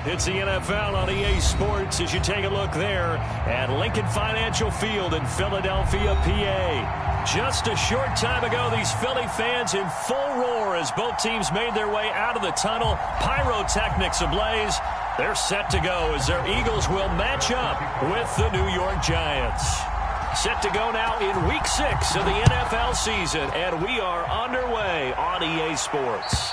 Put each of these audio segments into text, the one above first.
It's the NFL on EA Sports as you take a look there at Lincoln Financial Field in Philadelphia, PA. Just a short time ago, these Philly fans in full roar as both teams made their way out of the tunnel. Pyrotechnics ablaze. They're set to go as their Eagles will match up with the New York Giants. Set to go now in Week 6 of the NFL season, and we are underway on EA Sports.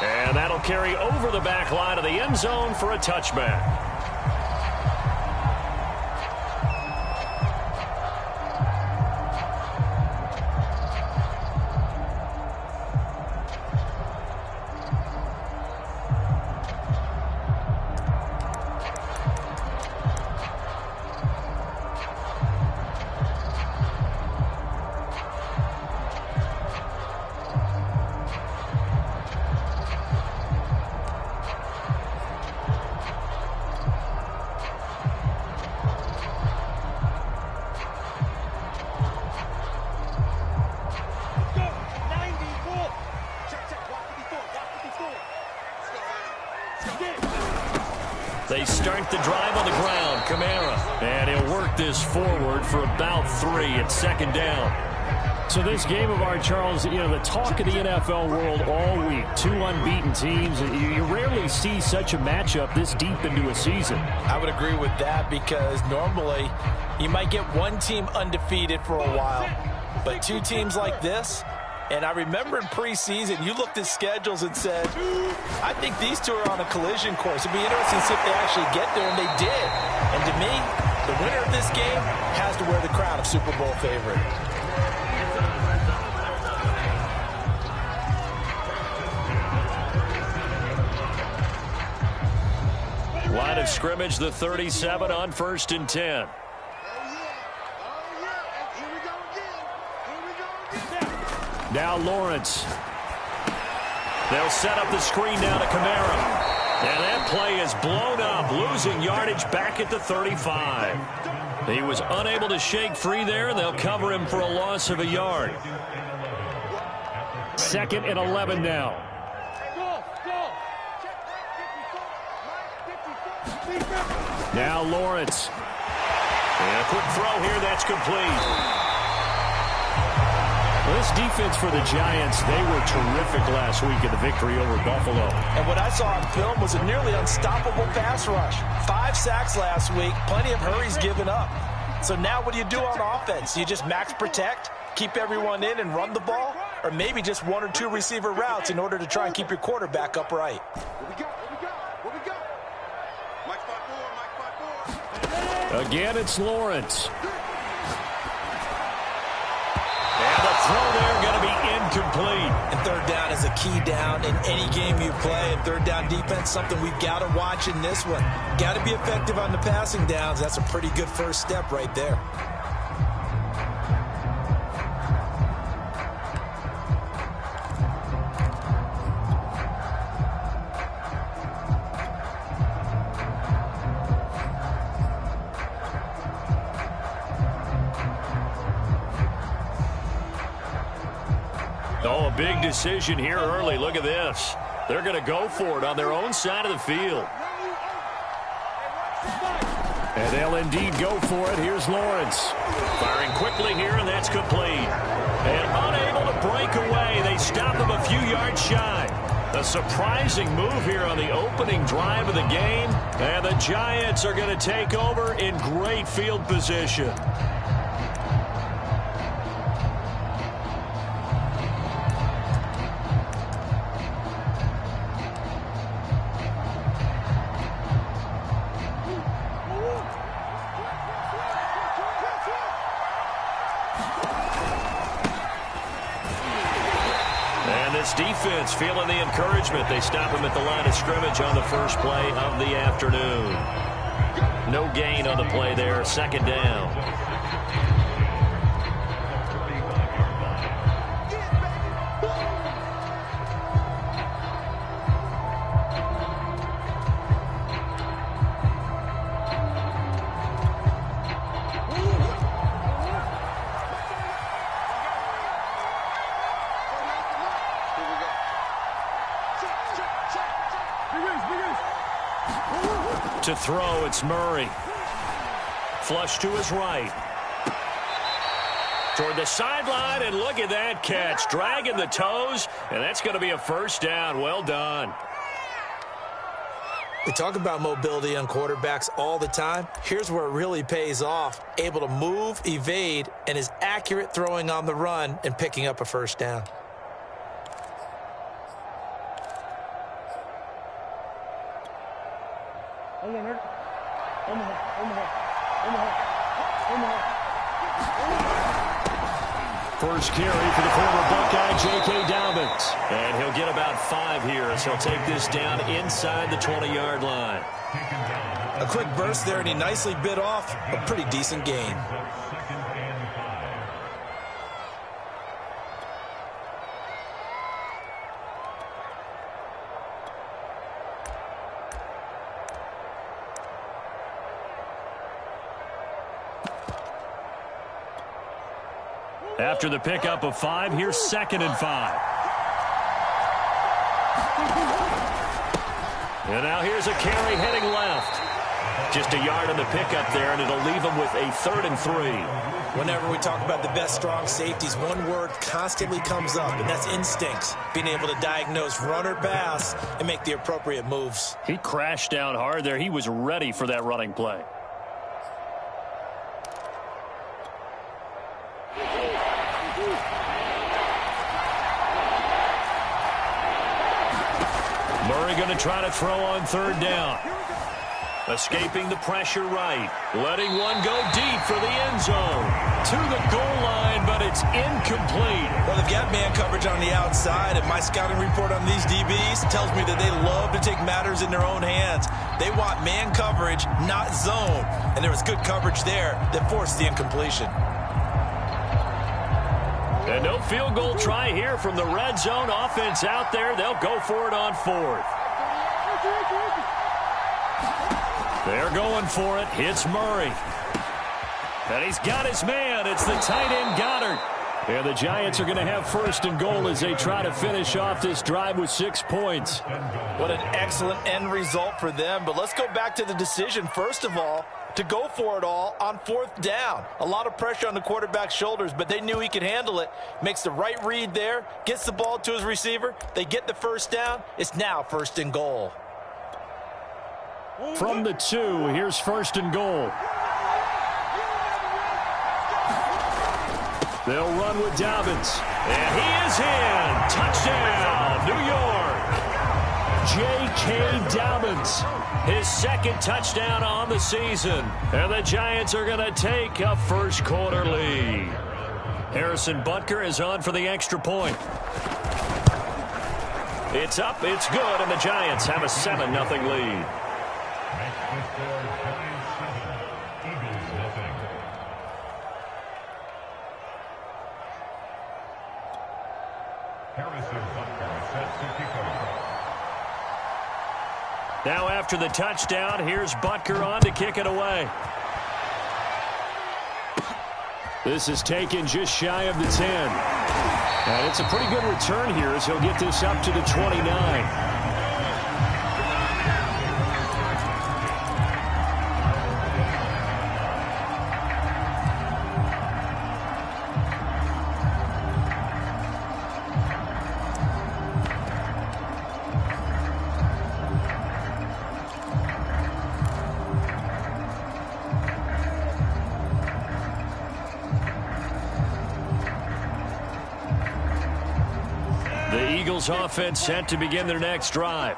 And that'll carry over the back line of the end zone for a touchback. They start the drive on the ground. Kamara. And he'll work this forward for about 3 at second down. So this game of ours, Charles, the talk of the NFL world all week. 2 unbeaten teams. You rarely see such a matchup this deep into a season. I would agree with that because normally you might get one team undefeated for a while. But 2 teams like this, and I remember in preseason, you looked at schedules and said, I think these 2 are on a collision course. It'd be interesting to see if they actually get there, and they did. And to me, the winner of this game has to wear the crown of Super Bowl favorite. Line of scrimmage, the 37 on 1st and 10. Now Lawrence. They'll set up the screen down to Kamara. And that play is blown up, losing yardage back at the 35. He was unable to shake free there, and they'll cover him for a loss of a yard. 2nd and 11 now. Now Lawrence. And a quick throw here, that's complete. Well, this defense for the Giants, they were terrific last week in the victory over Buffalo. And what I saw on film was a nearly unstoppable pass rush. 5 sacks last week, plenty of hurries given up. So now what do you do on offense? You just max protect, keep everyone in and run the ball? Or maybe just 1 or 2 receiver routes in order to try and keep your quarterback upright? Again, it's Lawrence. And the throw there going to be incomplete. And 3rd down is a key down in any game you play. And 3rd down defense, something we've got to watch in this one. Got to be effective on the passing downs. That's a pretty good first step right there. Oh, a big decision here early. Look at this. They're going to go for it on their own side of the field. And they'll indeed go for it. Here's Lawrence. Firing quickly here, and that's complete. And unable to break away. They stop him a few yards shy. A surprising move here on the opening drive of the game. And the Giants are going to take over in great field position. Defense feeling the encouragement. They stop him at the line of scrimmage on the first play of the afternoon. No gain on the play there. 2nd down. To throw, it's Murray. Flush to his right. Toward the sideline, and look at that catch. Dragging the toes, and that's going to be a first down. Well done. We talk about mobility on quarterbacks all the time. Here's where it really pays off. Able to move, evade, and is accurate throwing on the run and picking up a first down. First carry for the former Buckeye, J.K. Dobbins. And he'll get about 5 here as he'll take this down inside the 20-yard line. A quick burst there, and he nicely bit off a pretty decent gain. After the pickup of 5, here's 2nd and 5. And now here's a carry heading left. Just a yard on the pickup there, and it'll leave him with a 3rd and 3. Whenever we talk about the best strong safeties, one word constantly comes up, and that's instincts. Being able to diagnose run or pass and make the appropriate moves. He crashed down hard there. He was ready for that running play. Murray going to try to throw on 3rd down. Escaping the pressure right. Letting one go deep for the end zone. To the goal line, but it's incomplete. Well, they've got man coverage on the outside, and my scouting report on these DBs tells me that they love to take matters in their own hands. They want man coverage, not zone. And there was good coverage there that forced the incompletion. And no field goal try here from the red zone. Offense out there. They'll go for it on 4th. They're going for it. Hits Murray. And he's got his man. It's the tight end Goddard. And the Giants are going to have 1st and goal as they try to finish off this drive with 6 points. What an excellent end result for them. But let's go back to the decision, first of all, to go for it all on 4th down. A lot of pressure on the quarterback's shoulders, but they knew he could handle it. Makes the right read there, gets the ball to his receiver. They get the first down. It's now 1st and goal. From the 2, here's 1st and goal. They'll run with Dobbins. And he is in. Touchdown, New York. J.K. Dobbins. His 2nd touchdown on the season. And the Giants are going to take a first quarter lead. Harrison Butker is on for the extra point. It's up, it's good, and the Giants have a 7-0 lead. Now after the touchdown, here's Butker on to kick it away. This is taken just shy of the 10. And it's a pretty good return here as he'll get this up to the 29. Offense set to begin their next drive.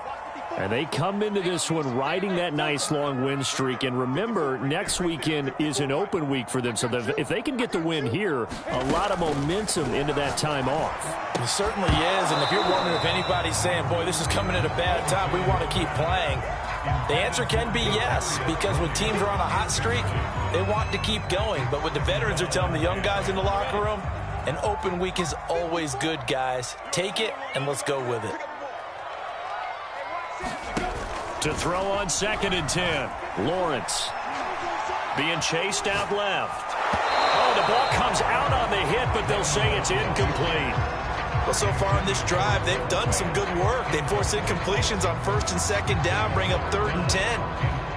And they come into this one riding that nice long win streak. And remember, next weekend is an open week for them. So if they can get the win here, a lot of momentum into that time off. It certainly is. And if you're wondering if anybody's saying, boy, this is coming at a bad time, we want to keep playing, the answer can be yes. Because when teams are on a hot streak, they want to keep going. But what the veterans are telling the young guys in the locker room, an open week is always good, guys. Take it, and let's go with it. To throw on 2nd and 10. Lawrence being chased out left. Oh, the ball comes out on the hit, but they'll say it's incomplete. Well, so far on this drive, they've done some good work. They forced incompletions on 1st and 2nd down, bring up 3rd and 10.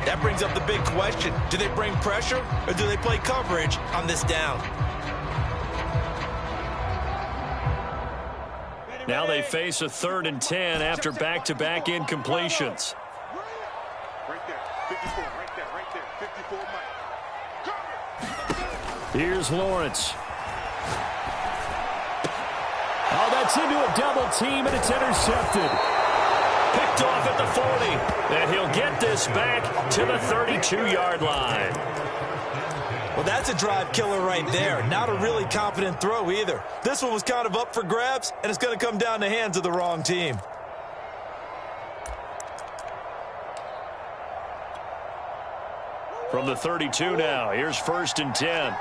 That brings up the big question. Do they bring pressure or do they play coverage on this down? Now they face a 3rd and 10 after back-to-back incompletions. Right there, 54, right there, 54, Mike. Here's Lawrence. Oh, that's into a double team, and it's intercepted. Picked off at the 40, and he'll get this back to the 32-yard line. Well, that's a drive killer right there. Not a really confident throw either. This one was kind of up for grabs, and it's going to come down the hands of the wrong team. From the 32 now, here's 1st and 10.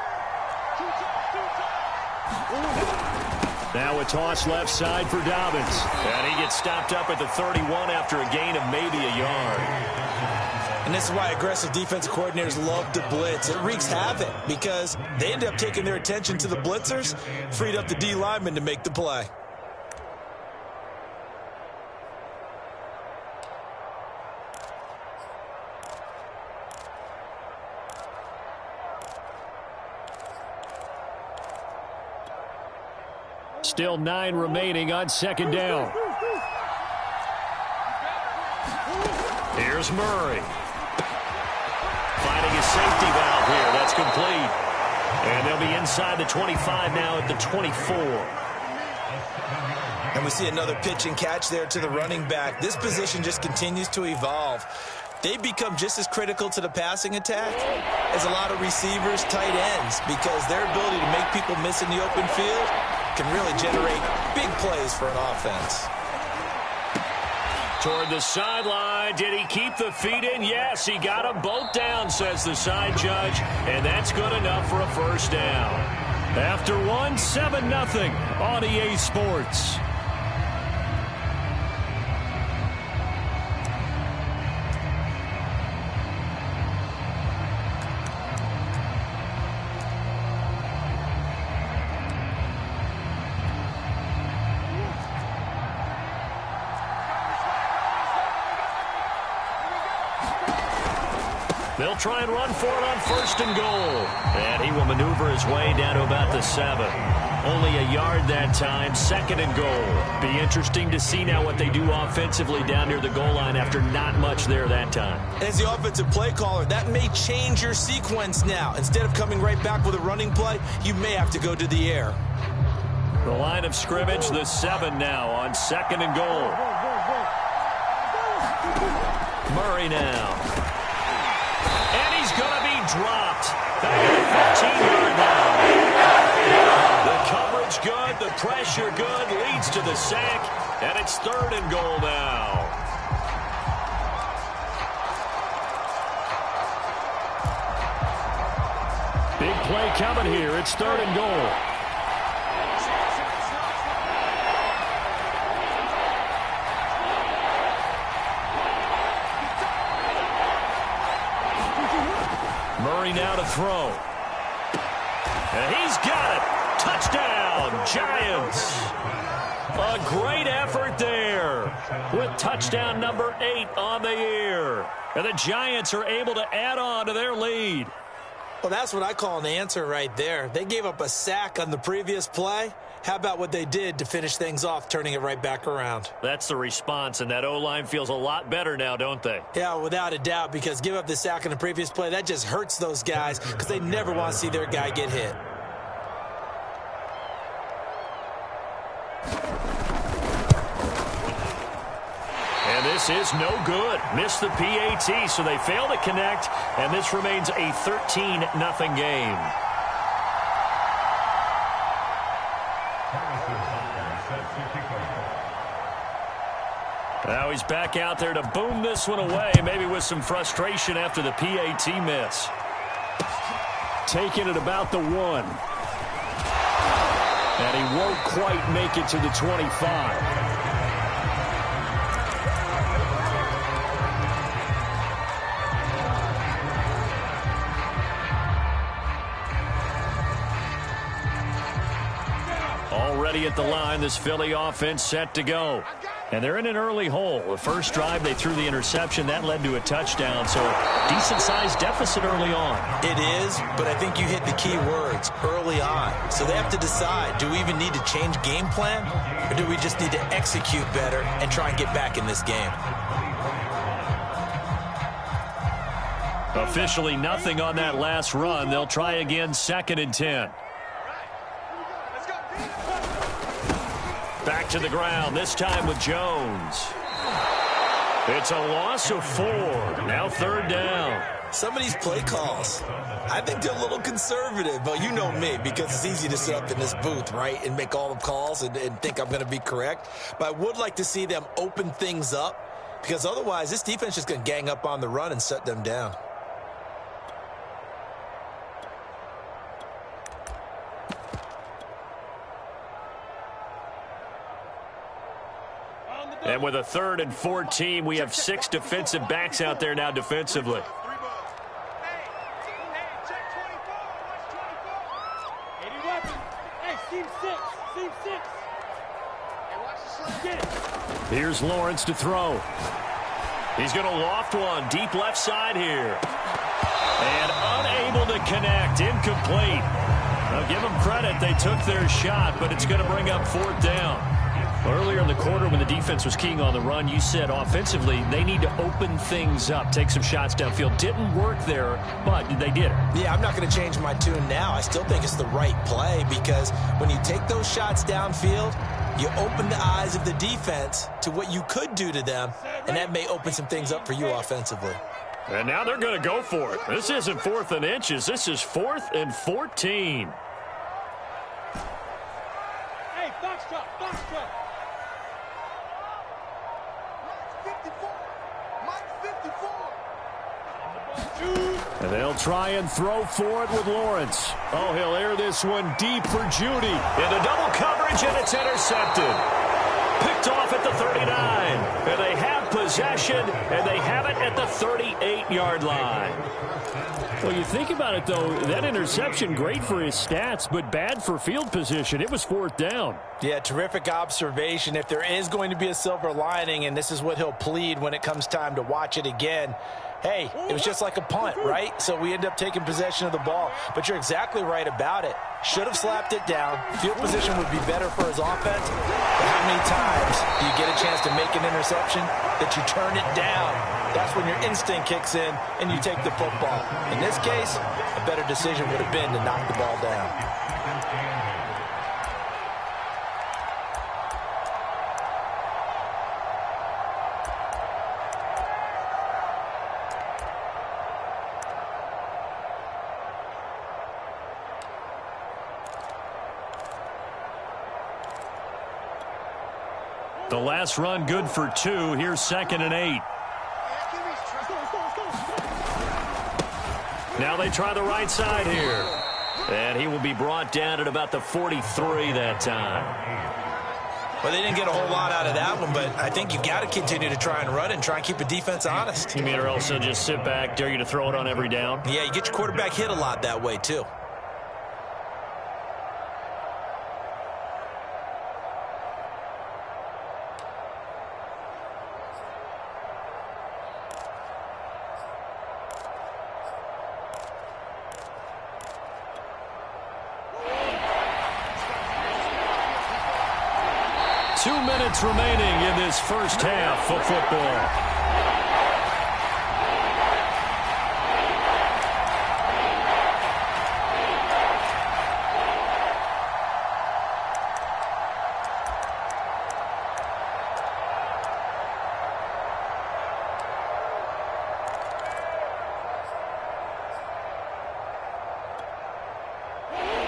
Now a toss left side for Dobbins. And he gets stopped up at the 31 after a gain of maybe a yard. And this is why aggressive defensive coordinators love to blitz. It wreaks havoc because they end up taking their attention to the blitzers, freed up the D lineman to make the play. Still 9 remaining on 2nd down. Here's Murray. Finding his safety valve here. That's complete. And they'll be inside the 25 now at the 24. And we see another pitch and catch there to the running back. This position just continues to evolve. They become just as critical to the passing attack as a lot of receivers, tight ends, because their ability to make people miss in the open field can really generate big plays for an offense. Toward the sideline. Did he keep the feet in? Yes, he got them both down, says the side judge. And that's good enough for a 1st down. After one, 7-0 on EA Sports. They'll try and run for it on 1st and goal. And he will maneuver his way down to about the 7. Only a yard that time, 2nd and goal. Be interesting to see now what they do offensively down near the goal line after not much there that time. As the offensive play caller, that may change your sequence now. Instead of coming right back with a running play, you may have to go to the air. The line of scrimmage, the 7 now on 2nd and goal. Murray now. He's going to be dropped. Back at the 15-yard line. The coverage good, the pressure good, leads to the sack, and it's 3rd and goal now. Big play coming here. It's 3rd and goal. Murray now to throw. And he's got it. Touchdown, Giants. A great effort there with touchdown number 8 on the year. And the Giants are able to add on to their lead. Well, that's what I call an answer right there. They gave up a sack on the previous play. How about what they did to finish things off, turning it right back around? That's the response, and that O-line feels a lot better now, don't they? Yeah, without a doubt, because give up the sack on the previous play, that just hurts those guys because they never want to see their guy get hit. And this is no good. Missed the PAT, so they fail to connect, and this remains a 13-0 game. Now he's back out there to boom this one away, maybe with some frustration after the PAT miss. Taking it about the 1. And he won't quite make it to the 25. ready at the line. This Philly offense set to go. And they're in an early hole. The first drive, they threw the interception. That led to a touchdown, so a decent-sized deficit early on. It is, but I think you hit the key words, early on. So they have to decide, do we even need to change game plan, or do we just need to execute better and try and get back in this game? Officially nothing on that last run. They'll try again, 2nd and 10. Back to the ground, this time with Jones. It's a loss of 4. Now 3rd down. Some of these play calls, I think they're a little conservative, but you know me, because it's easy to sit up in this booth, right, and make all the calls and think I'm going to be correct. But I would like to see them open things up, because otherwise this defense is going to gang up on the run and shut them down. And with a 3rd and 14, we have 6 defensive backs out there now defensively. Here's Lawrence to throw. He's going to loft one deep left side here. And unable to connect. Incomplete. Now give them credit. They took their shot, but it's going to bring up 4th down. Earlier in the quarter when the defense was keying on the run, you said offensively they need to open things up, take some shots downfield. Didn't work there, but they did it. Yeah, I'm not going to change my tune now. I still think it's the right play because when you take those shots downfield, you open the eyes of the defense to what you could do to them, and that may open some things up for you offensively. And now they're going to go for it. This isn't 4th and inches. This is 4th and 14. Hey, box drop. And they'll try and throw for it with Lawrence. Oh, he'll air this one deep for Judy. Into double coverage, and it's intercepted. Picked off at the 39. And they have possession, and they have it at the 38-yard line. Well, you think about it, though, that interception, great for his stats, but bad for field position. It was 4th down. Yeah, terrific observation. If there is going to be a silver lining, and this is what he'll plead when it comes time to watch it again, hey, it was just like a punt, right? So we end up taking possession of the ball. But you're exactly right about it. Should have slapped it down. Field position would be better for his offense. But how many times do you get a chance to make an interception that you turn it down? That's when your instinct kicks in and you take the football. In this case, a better decision would have been to knock the ball down. The last run good for 2. Here's 2nd and 8. Now they try the right side here. And he will be brought down at about the 43 that time. Well, they didn't get a whole lot out of that one, but I think you got to continue to try and run and try and keep the defense honest. You mean or else they'll just sit back, dare you to throw it on every down? Yeah, you get your quarterback hit a lot that way, too. Remaining in this first half of football.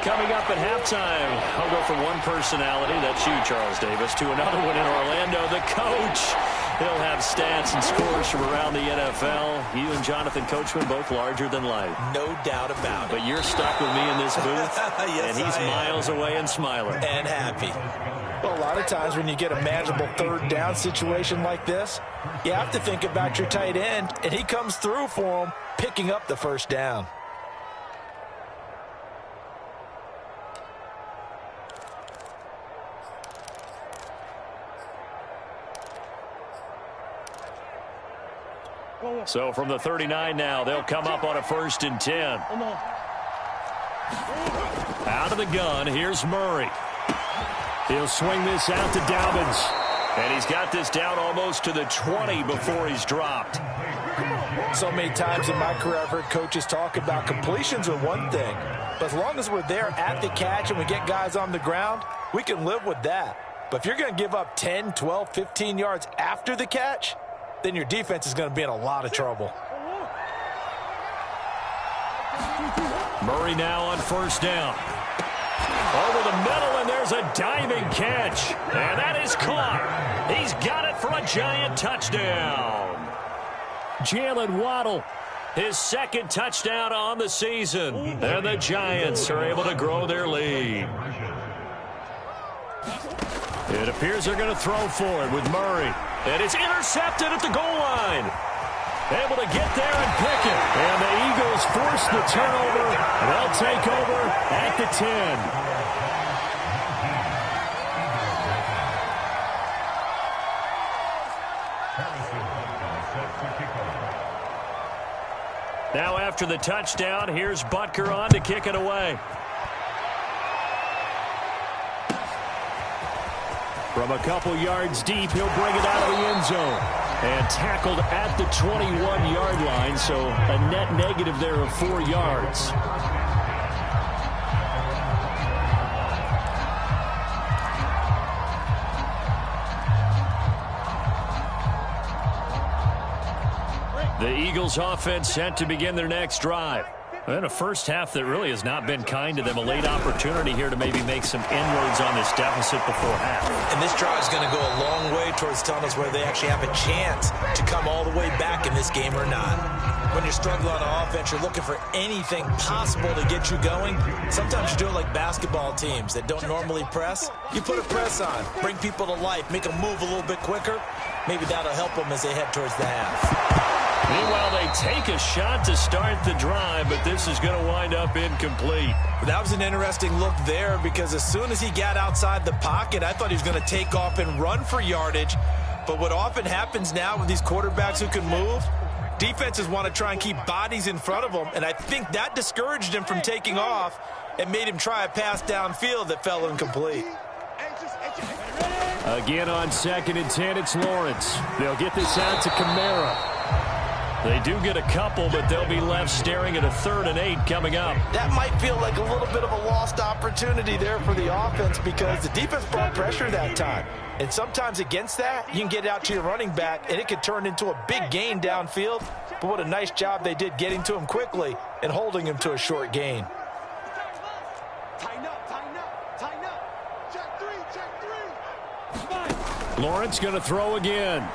Coming up at halftime, I'll go from one personality, that's you, Charles Davis, to another one in Orlando, the coach. He'll have stats and scores from around the NFL. You and Jonathan Coachman, both larger than life. No doubt about it. But you're stuck with me in this booth, yes, and he's miles away and smiling. And happy. Well, a lot of times when you get a manageable 3rd down situation like this, you have to think about your tight end, and he comes through for him, picking up the 1st down. So from the 39 now, they'll come up on a 1st and 10. Out of the gun, here's Murray. He'll swing this out to Dobbins. And he's got this down almost to the 20 before he's dropped. So many times in my career, I've heard coaches talk about completions are one thing. But as long as we're there at the catch and we get guys on the ground, we can live with that. But if you're going to give up 10, 12, 15 yards after the catch, then your defense is going to be in a lot of trouble. Murray now on 1st down. Over the middle, and there's a diving catch. And that is caught. He's got it for a giant touchdown. Jalen Waddle, his 2nd touchdown on the season. And the Giants are able to grow their lead. It appears they're going to throw for it with Murray. And it's intercepted at the goal line. Able to get there and pick it. And the Eagles force the turnover. They'll take over at the 10. Now after the touchdown, here's Butker on to kick it away. From a couple yards deep, he'll bring it out of the end zone. And tackled at the 21-yard line, so a net negative there of 4 yards. The Eagles offense set to begin their next drive. And a first half that really has not been kind to them. A late opportunity here to maybe make some inroads on this deficit before half. And this drive is going to go a long way towards telling us whether they actually have a chance to come all the way back in this game or not. When you're struggling on offense, you're looking for anything possible to get you going. Sometimes you do it like basketball teams that don't normally press. You put a press on, bring people to life, make them move a little bit quicker. Maybe that'll help them as they head towards the half. Meanwhile, they take a shot to start the drive, but this is going to wind up incomplete. That was an interesting look there because as soon as he got outside the pocket, I thought he was going to take off and run for yardage. But what often happens now with these quarterbacks who can move, defenses want to try and keep bodies in front of them, and I think that discouraged him from taking off and made him try a pass downfield that fell incomplete. Again on 2nd and 10, it's Lawrence. They'll get this out to Kamara. They do get a couple, but they'll be left staring at a 3rd and 8 coming up. That might feel like a little bit of a lost opportunity there for the offense because the defense brought pressure that time. And sometimes against that, you can get out to your running back, and it could turn into a big gain downfield. But what a nice job they did getting to him quickly and holding him to a short gain. Tighten up, tighten up, tighten up. Check 3, check 3. Lawrence going to throw again.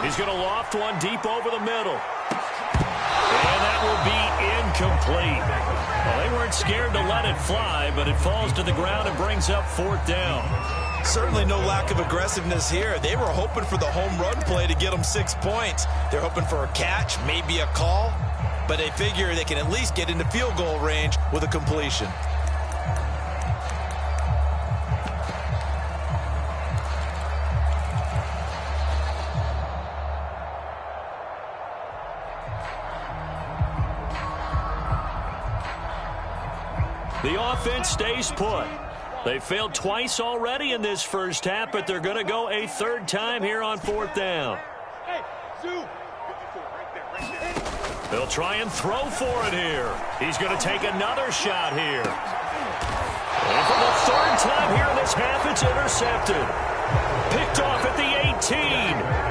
He's going to loft one deep over the middle. And that will be incomplete. Well, they weren't scared to let it fly, but it falls to the ground and brings up 4th down. Certainly no lack of aggressiveness here. They were hoping for the home run play to get them 6 points. They're hoping for a catch, maybe a call, but they figure they can at least get into field goal range with a completion. The offense stays put. They failed twice already in this first half, but they're going to go a 3rd time here on 4th down. They'll try and throw for it here. He's going to take another shot here. And for the 3rd time here in this half, it's intercepted. Picked off at the 18.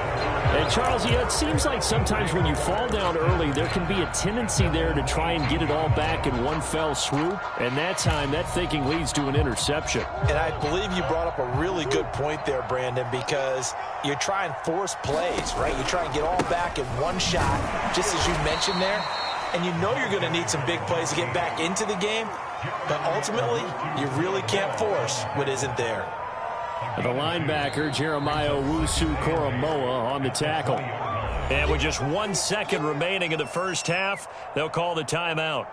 And, Charles, it seems like sometimes when you fall down early, there can be a tendency there to try and get it all back in one fell swoop. And that time, that thinking leads to an interception. And I believe you brought up a really good point there, Brandon, because you try and force plays, right? You try and get all back in one shot, just as you mentioned there. And you know you're going to need some big plays to get back into the game. But ultimately, you really can't force what isn't there. The linebacker, Jeremiah Owusu-Koramoah, on the tackle. And with just 1 second remaining in the first half, they'll call the timeout.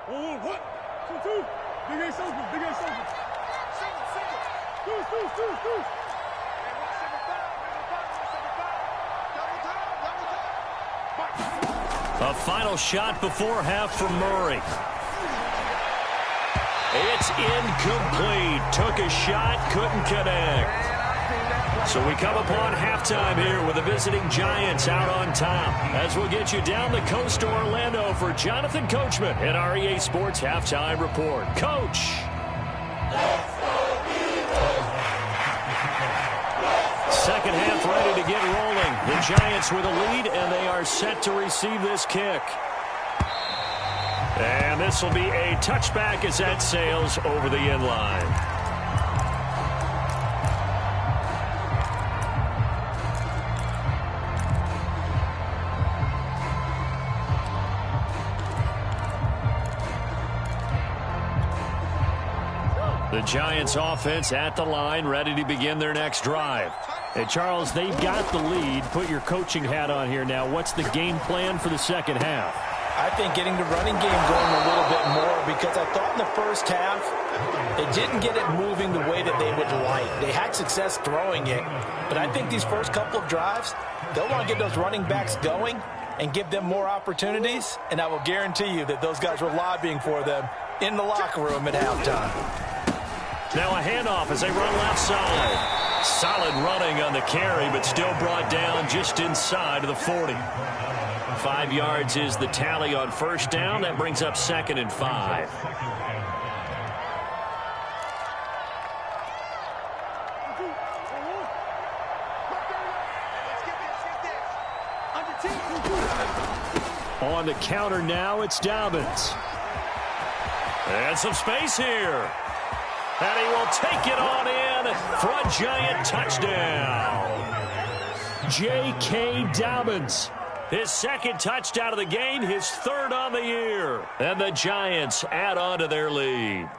What? 2-2. Big ace open. Big ace open. Single. Deuce. A final shot before half from Murray. It's incomplete. Took a shot, couldn't connect. So we come upon halftime here with the visiting Giants out on top. As we'll get you down the coast to Orlando for Jonathan Coachman at our EA Sports Halftime Report. Coach. Second half ready to get rolling. The Giants with a lead, and they are set to receive this kick. And this will be a touchback as that sails over the end line. The Giants offense at the line, ready to begin their next drive. Hey, Charles, they've got the lead. Put your coaching hat on here now. What's the game plan for the second half? I think getting the running game going a little bit more, because I thought in the first half they didn't get it moving the way that they would like. They had success throwing it, but I think these first couple of drives, they'll want to get those running backs going and give them more opportunities, and I will guarantee you that those guys were lobbying for them in the locker room at halftime. Now a handoff as they run left side. Solid running on the carry, but still brought down just inside of the 40. 5 yards is the tally on first down. That brings up 2nd and 5. On the counter now, it's Dobbins. And some space here. And he will take it on in for a Giant touchdown. J.K. Dobbins. His second touchdown of the game, his third on the year. And the Giants add on to their lead.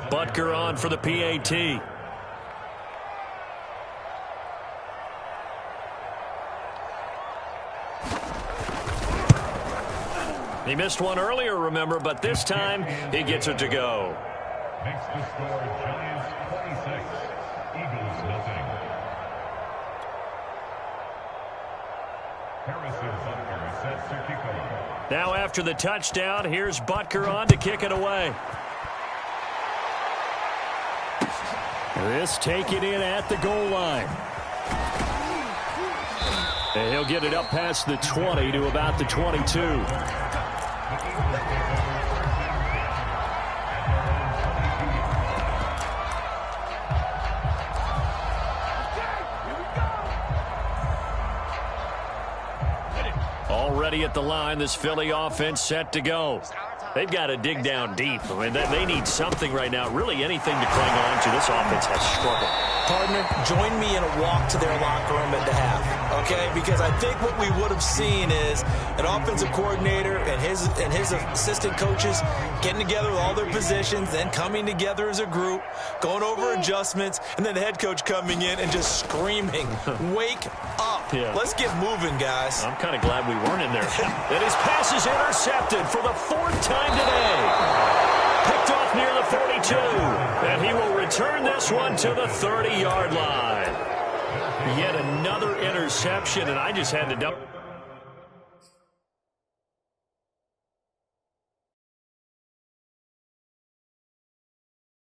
Butker on for the PAT. He missed one earlier, remember, but this time he gets it to go. Next to score, Giants 26, Eagles nothing. Harrison Butker sets to kick off. Now after the touchdown, here's Butker on to kick it away. This taken in at the goal line. And he'll get it up past the 20 to about the 22. Already at the line, this Philly offense set to go. They've got to dig down deep. I mean, they need something right now, really anything to cling on to. This offense has struggled. Partner, join me in a walk to their locker room at the half, okay? Because I think what we would have seen is an offensive coordinator and his assistant coaches getting together with all their positions, then coming together as a group, going over adjustments, and then the head coach coming in and just screaming, wake up. Yeah. Let's get moving, guys. I'm kind of glad we weren't in there. And his pass is intercepted for the 4th time today. Picked off near the 42. And he will return this one to the 30-yard line. Yet another interception, and I just had to double.